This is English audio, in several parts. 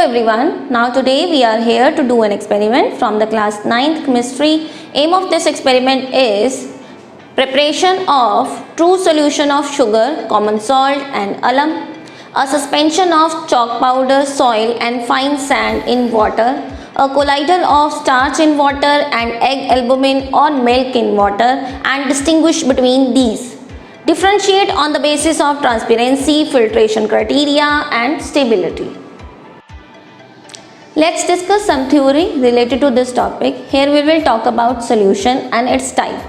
everyone. Now today we are here to do an experiment from the class 9th chemistry. Aim of this experiment is preparation of true solution of sugar, common salt and alum, a suspension of chalk powder, soil and fine sand in water, a colloidal of starch in water and egg albumin or milk in water, and distinguish between these. Differentiate on the basis of transparency, filtration criteria and stability. Let's discuss some theory related to this topic. Here we will talk about solution and its type.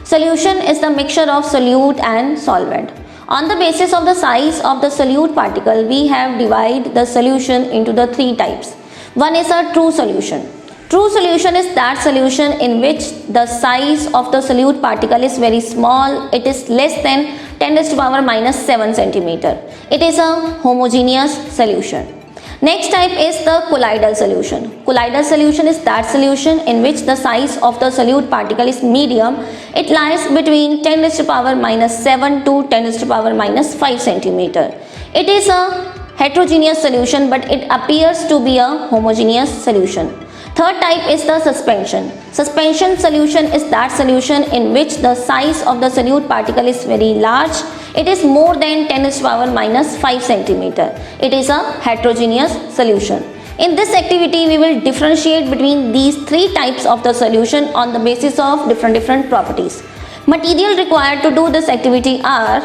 Solution is the mixture of solute and solvent. On the basis of the size of the solute particle, we have divided the solution into the three types. One is a true solution. True solution is that solution in which the size of the solute particle is very small. It is less than 10 raised to power minus 7 centimeter. It is a homogeneous solution. Next type is the colloidal solution. Colloidal solution is that solution in which the size of the solute particle is medium. It lies between 10 raised to power minus 7 to 10 raised to power minus 5 centimeter. It is a heterogeneous solution, but it appears to be a homogeneous solution. Third type is the suspension. Suspension solution is that solution in which the size of the solute particle is very large. It is more than 10 raised to power minus 5 centimeter. It is a heterogeneous solution. In this activity, we will differentiate between these three types of the solution on the basis of different properties. Material required to do this activity are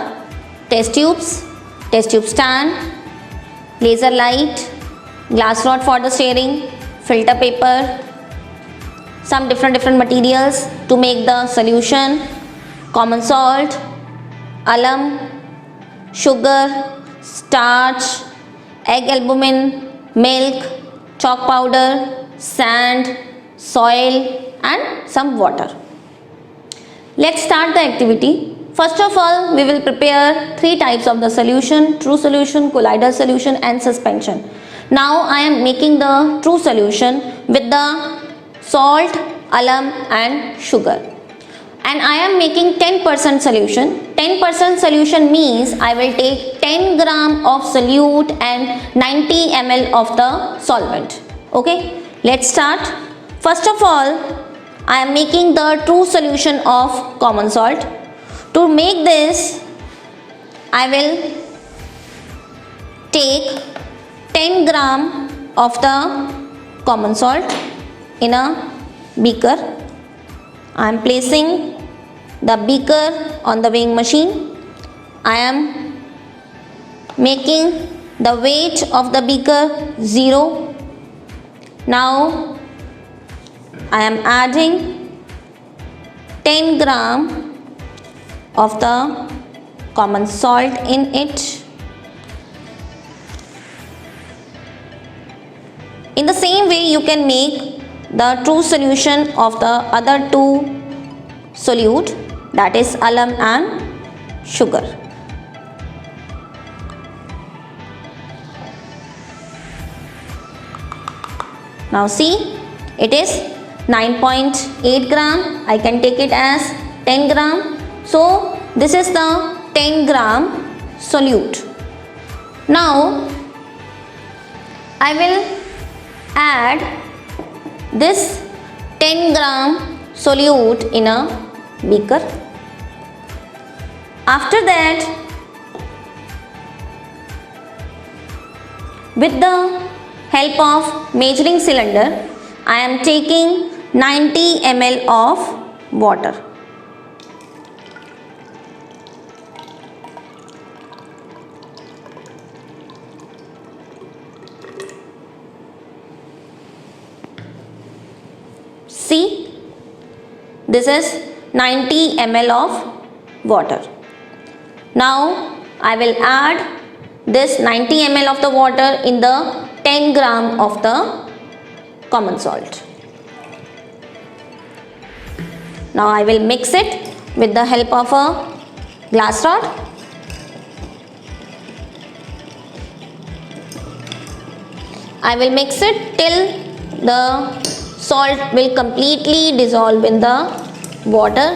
test tube stand, laser light, glass rod for the stirring, filter paper, some different materials to make the solution, common salt, alum, sugar, starch, egg albumin, milk, chalk powder, sand, soil and some water. Let's start the activity. First of all, we will prepare three types of the solution: true solution, colloidal solution and suspension. Now I am making the true solution with the salt, alum and sugar. And I am making 10% solution. 10% solution means I will take 10 gram of solute and 90 ml of the solvent. Okay, let's start. First of all, I am making the true solution of common salt. To make this, I will take 10 gram of the common salt in a beaker. I am placing the beaker on the weighing machine. I am making the weight of the beaker 0. Now I am adding 10 gram of the common salt in it. In the same way, you can make the true solution of the other two solute, that is alum and sugar. Now see, it is 9.8 gram. I can take it as 10 gram. So this is the 10 gram solute. Now I will add this 10 gram solute in a beaker. After that, with the help of measuring cylinder, I am taking 90 ml of water. See, this is 90 ml of water. Now I will add this 90 ml of the water in the 10 gram of the common salt. Now I will mix it with the help of a glass rod. I will mix it till the salt will completely dissolve in the water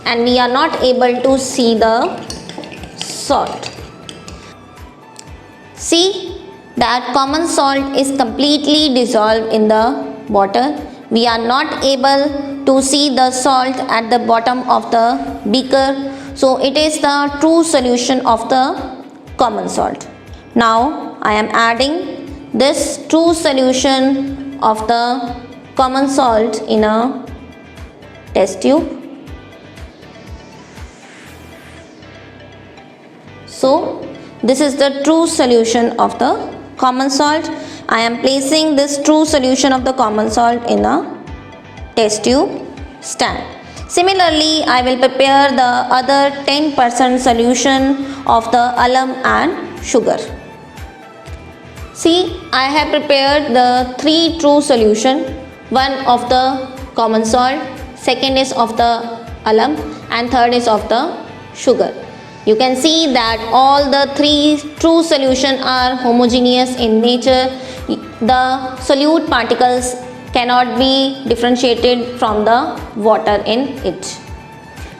and we are not able to see the salt. See, that common salt is completely dissolved in the water. We are not able to see the salt at the bottom of the beaker, so it is the true solution of the common salt. Now I am adding this true solution of the common salt in a test tube. So this is the true solution of the common salt. I am placing this true solution of the common salt in a test tube stand. Similarly, I will prepare the other 10% solution of the alum and sugar. See, I have prepared the 3 true solution. One of the common salt, second is of the alum, and third is of the sugar. You can see that all the 3 true solution are homogeneous in nature. The solute particles cannot be differentiated from the water in it.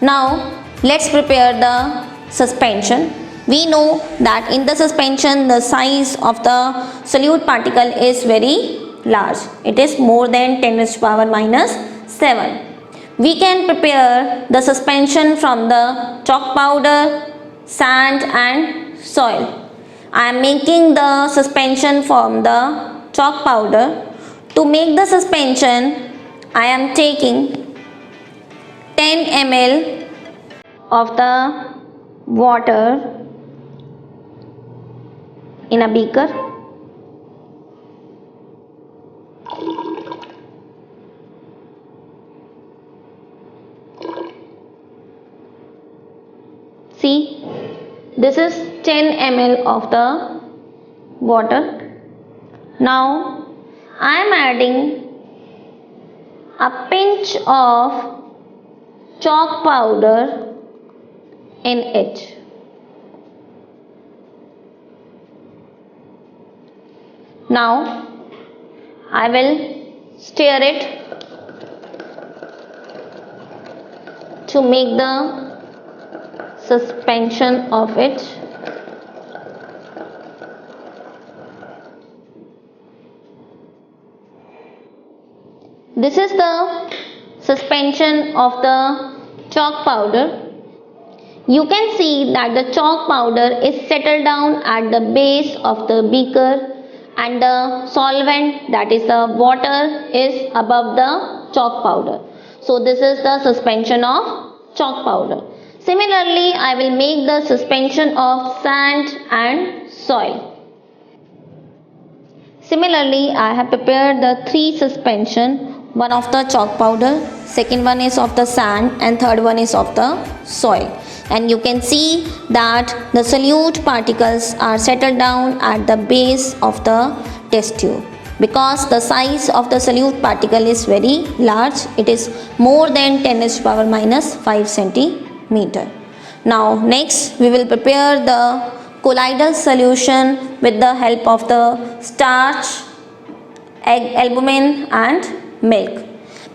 Now let's prepare the suspension. We know that in the suspension the size of the solute particle is very large. It is more than 10 raised to power minus 7. We can prepare the suspension from the chalk powder, sand and soil. I am making the suspension from the chalk powder. To make the suspension, I am taking 10 ml of the water in a beaker. See, this is 10 ml of the water. Now I am adding a pinch of chalk powder in it. Now I will stir it to make the suspension of it. This is the suspension of the chalk powder. You can see that the chalk powder is settled down at the base of the beaker and the solvent, that is the water, is above the chalk powder. So this is the suspension of chalk powder. Similarly, I will make the suspension of sand and soil. Similarly, I have prepared the 3 suspension. One of the chalk powder, second one is of the sand, and third one is of the soil. And you can see that the solute particles are settled down at the base of the test tube. Because the size of the solute particle is very large, it is more than 10 raised to power minus 5 centimeter. Now next we will prepare the colloidal solution with the help of the starch, egg, albumin and milk.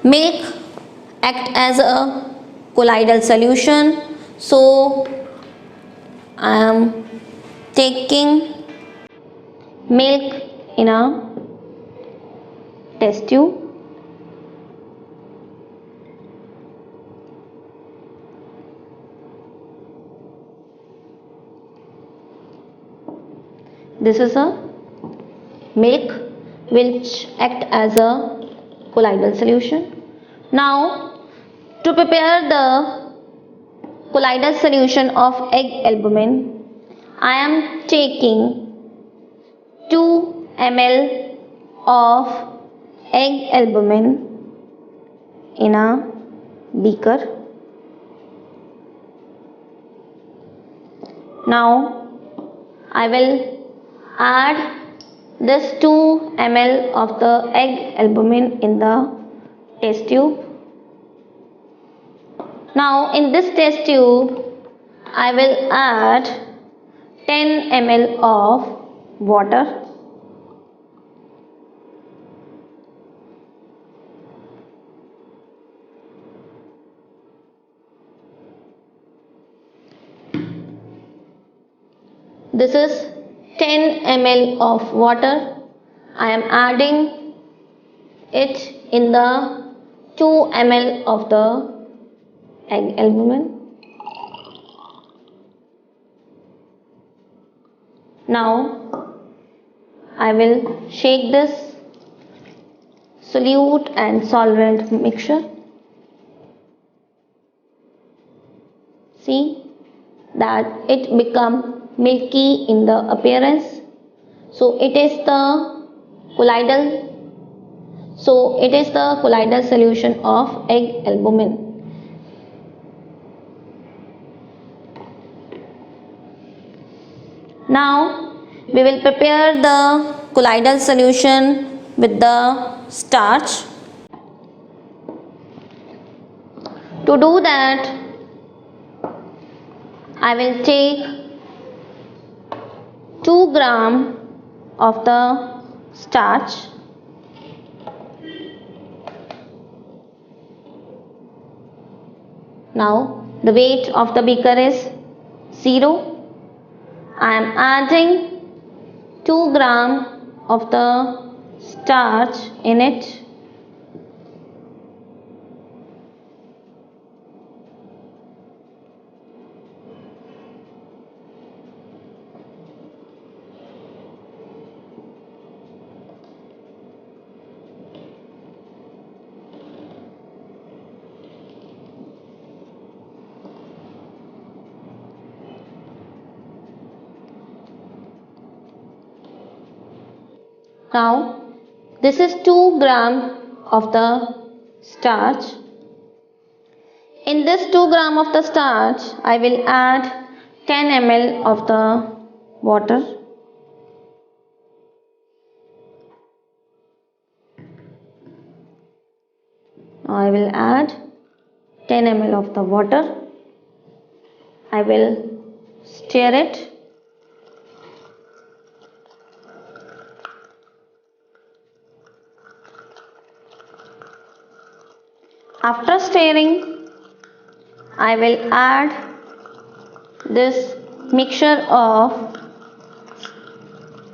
Milk act as a colloidal solution, so I am taking milk in a test tube. This is a milk which act as a colloidal solution. Now to prepare the colloidal solution of egg albumin, I am taking 2 ml of egg albumin in a beaker. Now I will add this 2 ml of the egg albumin in the test tube. Now in this test tube I will add 10 ml of water. This is 10 ml of water. I am adding it in the 2 ml of the egg albumin. Now I will shake this solute and solvent mixture. See that it become milky in the appearance. So it is the colloidal solution of egg albumin. Now we will prepare the colloidal solution with the starch. To do that, I will take 2 gram of the starch. Now the weight of the beaker is 0. I am adding 2 gram of the starch in it. Now this is 2 gram of the starch. In this 2 gram of the starch, I will add 10 ml of the water. Now I will add 10 ml of the water. I will stir it. After stirring, I will add this mixture of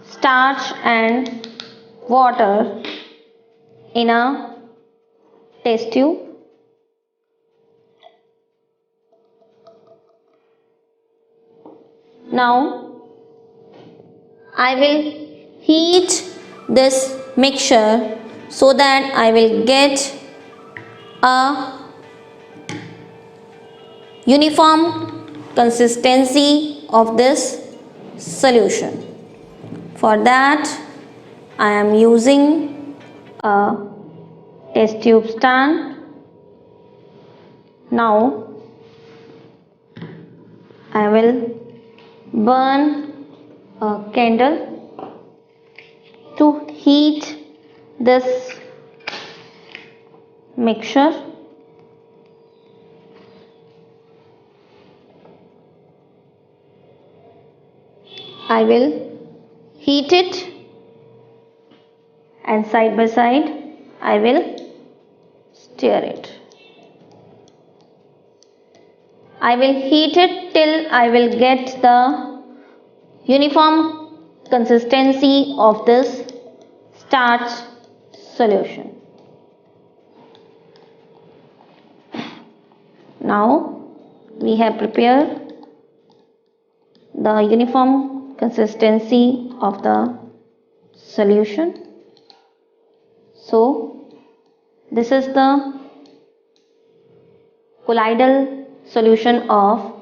starch and water in a test tube. Now I will heat this mixture so that I will get a uniform consistency of this solution. For that, I am using a test tube stand. Now I will burn a candle to heat this mixture. I will heat it and side by side I will stir it. I will heat it till I will get the uniform consistency of this starch solution. Now we have prepared the uniform consistency of the solution. So this is the colloidal solution of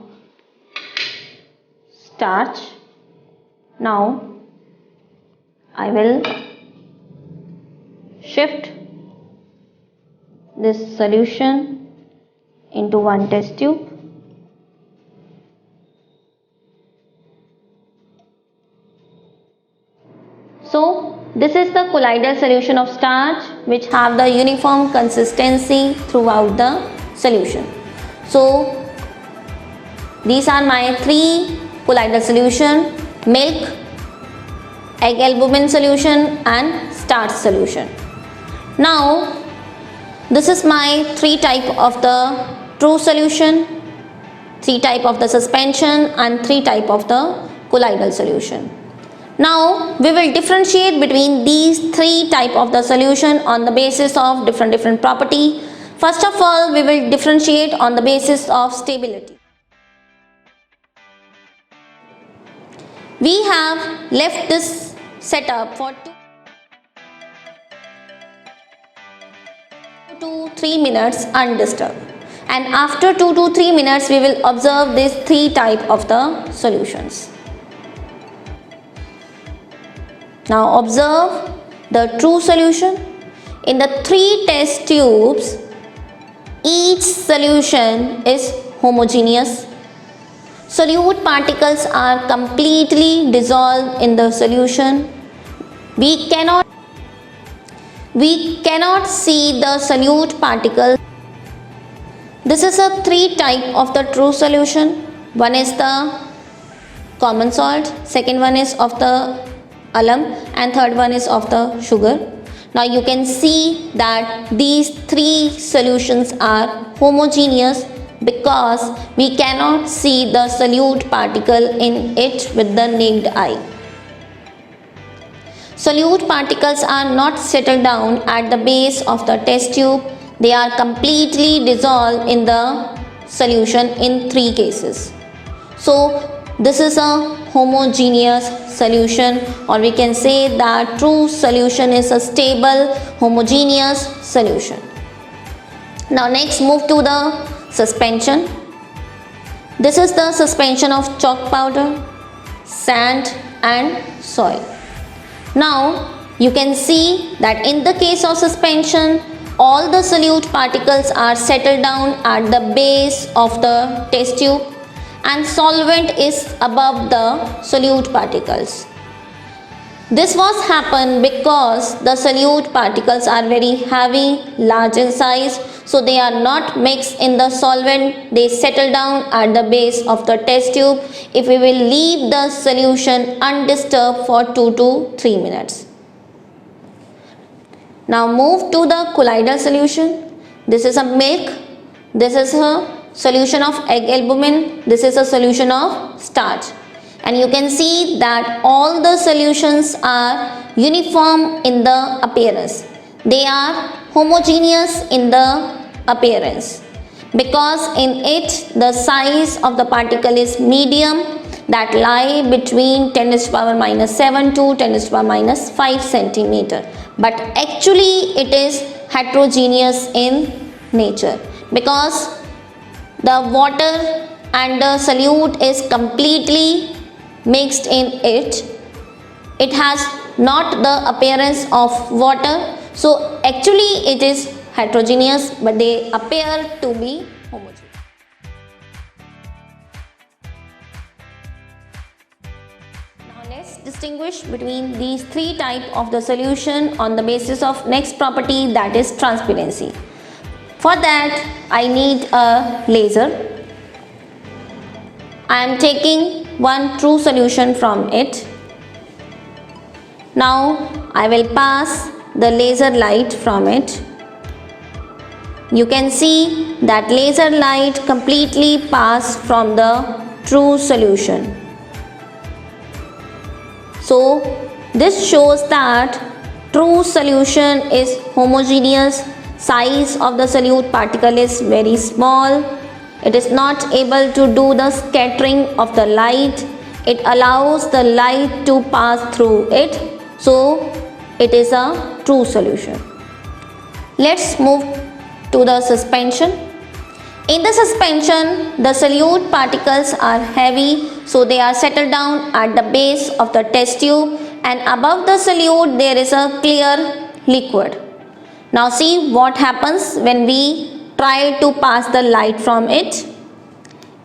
starch. Now I will shift this solution into one test tube. So this is the colloidal solution of starch which have the uniform consistency throughout the solution. So these are my 3 colloidal solution: milk, egg albumin solution and starch solution. Now this is my 3 type of the true solution, 3 type of the suspension and 3 type of the colloidal solution. Now we will differentiate between these three type of the solution on the basis of different property. First of all, we will differentiate on the basis of stability. We have left this setup for 2 to 3 minutes undisturbed, and after 2 to 3 minutes we will observe these three type of the solutions. Now observe the true solution. In the three test tubes, each solution is homogeneous. Solute particles are completely dissolved in the solution. We cannot see the solute particles. This is a three type of the true solution. One is the common salt, second one is of the alum, and third one is of the sugar. Now you can see that these three solutions are homogeneous because we cannot see the solute particle in it with the naked eye. Solute particles are not settled down at the base of the test tube. They are completely dissolved in the solution in three cases. So this is a homogeneous solution, or we can say that true solution is a stable homogeneous solution. Now next move to the suspension. This is the suspension of chalk powder, sand and soil. Now you can see that in the case of suspension, all the solute particles are settled down at the base of the test tube and solvent is above the solute particles. This was happen because the solute particles are very heavy, large in size, so they are not mixed in the solvent. They settle down at the base of the test tube if we will leave the solution undisturbed for 2 to 3 minutes. Now move to the colloidal solution. This is a milk. This is a solution of egg albumin. This is a solution of starch. And you can see that all the solutions are uniform in the appearance. They are homogeneous in the appearance because in it the size of the particle is medium, that lie between 10 to the power minus 7 to 10 to the power minus 5 centimeter. But actually it is heterogeneous in nature because the water and the solute is completely mixed in it. It has not the appearance of water, so actually it is heterogeneous, but they appear to be homogeneous. Now let's distinguish between these three types of the solution on the basis of next property, that is transparency. For that I need a laser. I am taking one true solution from it. Now I will pass the laser light from it. You can see that laser light completely passed from the true solution. So this shows that true solution is homogeneous. Size of the solute particle is very small. It is not able to do the scattering of the light. It allows the light to pass through it. So it is a true solution. Let's move to the suspension. In the suspension, the solute particles are heavy, so they are settled down at the base of the test tube, and above the solute there is a clear liquid. Now see what happens when we try to pass the light from it.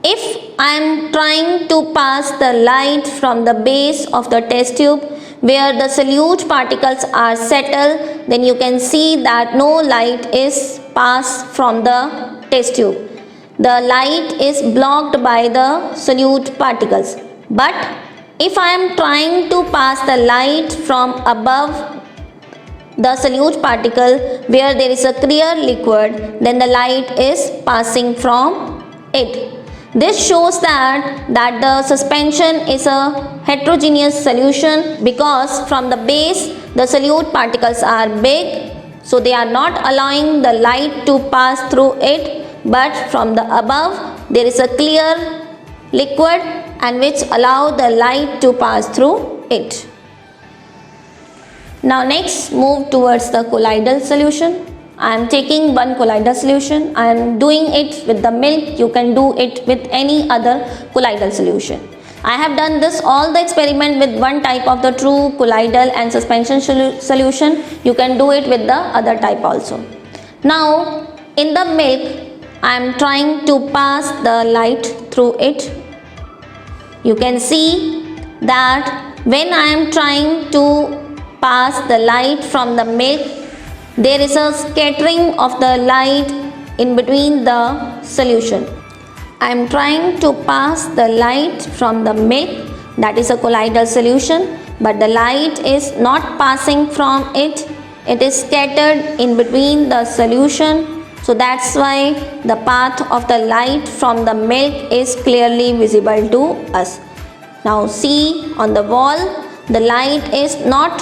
If I am trying to pass the light from the base of the test tube where the solute particles are settled, then you can see that no light is passed from the test tube. The light is blocked by the solute particles. But if I am trying to pass the light from above the solute particle where there is a clear liquid, then the light is passing from it. This shows that the suspension is a heterogeneous solution because from the base the solute particles are big, so they are not allowing the light to pass through it, but from the above there is a clear liquid and which allow the light to pass through it. Now next move towards the colloidal solution. I am taking one colloidal solution. I am doing it with the milk. You can do it with any other colloidal solution. I have done this all the experiment with one type of the true colloidal and suspension solution. You can do it with the other type also. Now in the milk I am trying to pass the light through it. You can see that when I am trying to pass the light from the milk, there is a scattering of the light in between the solution. I am trying to pass the light from the milk, that is a colloidal solution, but the light is not passing from it. It is scattered in between the solution. So that's why the path of the light from the milk is clearly visible to us. Now see on the wall, the light is not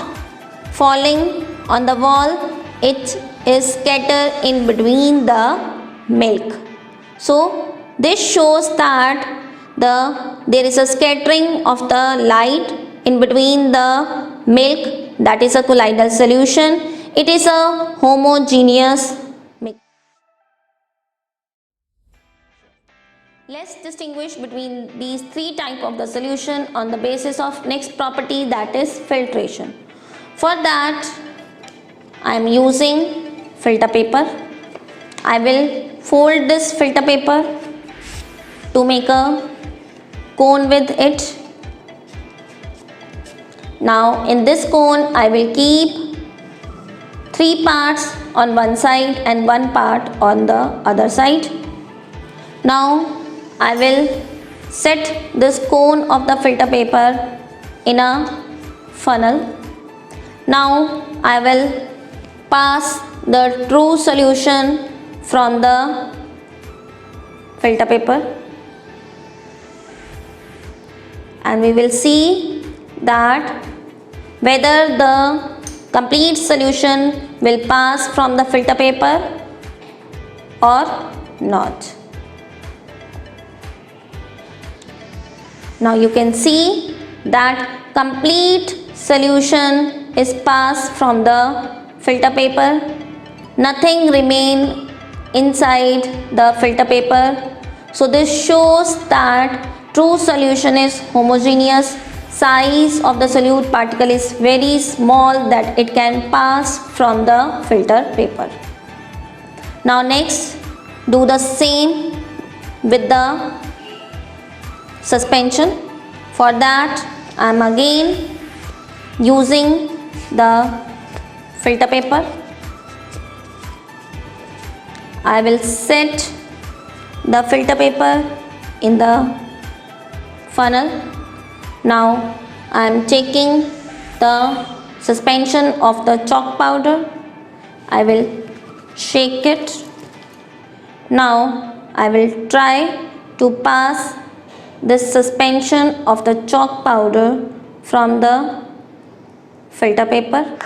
falling on the wall, it is scattered in between the milk. So this shows that there is a scattering of the light in between the milk, that is a colloidal solution. It is a homogeneous mix. Let's distinguish between these three types of the solution on the basis of next property, that is filtration. For that I am using filter paper. I will fold this filter paper to make a cone with it. Now in this cone I will keep 3 parts on one side and 1 part on the other side. Now I will set this cone of the filter paper in a funnel. Now I will pass the true solution from the filter paper, and we will see that whether the complete solution will pass from the filter paper or not. Now you can see that complete solution is passed from the filter paper. Nothing remain inside the filter paper. So this shows that true solution is homogeneous. Size of the solute particle is very small that it can pass from the filter paper. Now next do the same with the suspension. For that I am again using the filter paper. I will set the filter paper in the funnel. Now I am taking the suspension of the chalk powder. I will shake it. Now I will try to pass this suspension of the chalk powder from the filter paper.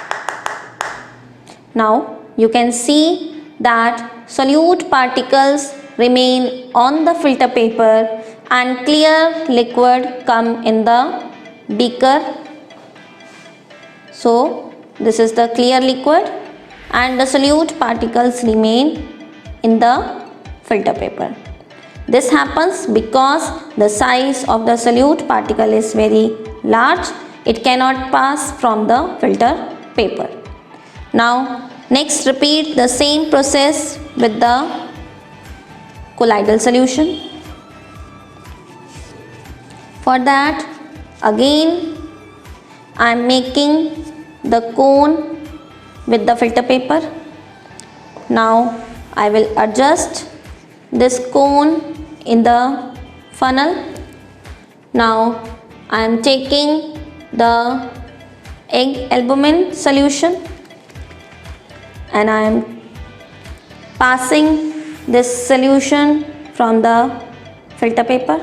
Now you can see that solute particles remain on the filter paper and clear liquid come in the beaker. So this is the clear liquid and the solute particles remain in the filter paper. This happens because the size of the solute particle is very large. It cannot pass from the filter paper. Now next repeat the same process with the colloidal solution. For that again I am making the cone with the filter paper. Now I will adjust this cone in the funnel. Now I am taking the egg albumin solution and I am passing this solution from the filter paper.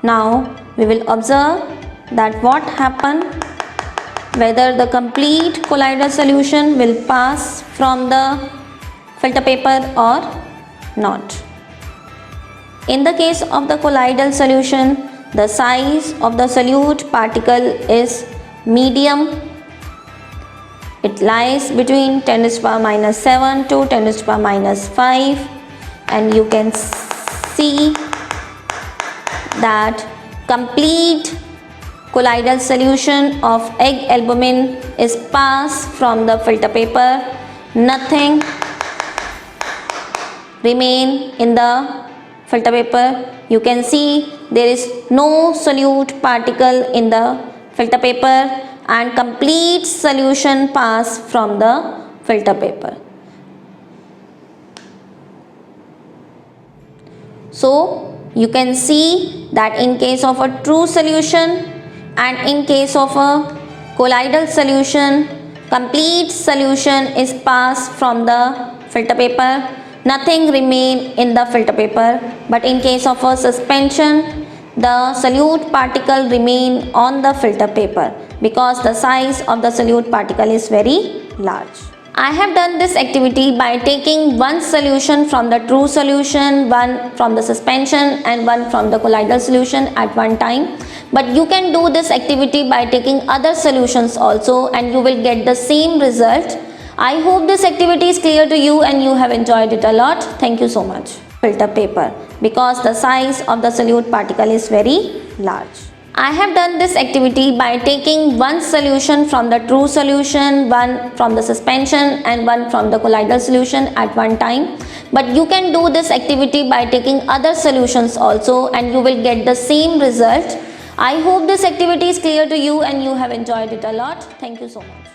Now we will observe that what happened, whether the complete colloidal solution will pass from the filter paper or not. In the case of the colloidal solution, the size of the solute particle is medium. It lies between 10 to the power minus 7 to 10 to the power minus 5, and you can see that complete colloidal solution of egg albumin is passed from the filter paper. Nothing remain in the filter paper. You can see there is no solute particle in the filter paper and complete solution pass from the filter paper. So you can see that in case of a true solution and in case of a colloidal solution, complete solution is passed from the filter paper. Nothing remain in the filter paper, but in case of a suspension, the solute particle remain on the filter paper because the size of the solute particle is very large. I have done this activity by taking one solution from the true solution, one from the suspension and one from the colloidal solution at one time. But you can do this activity by taking other solutions also and you will get the same result. I hope this activity is clear to you and you have enjoyed it a lot. Thank you so much. Filter paper, because the size of the solute particle is very large. I have done this activity by taking one solution from the true solution, one from the suspension and one from the colloidal solution at one time. But you can do this activity by taking other solutions also and you will get the same result. I hope this activity is clear to you and you have enjoyed it a lot. Thank you so much.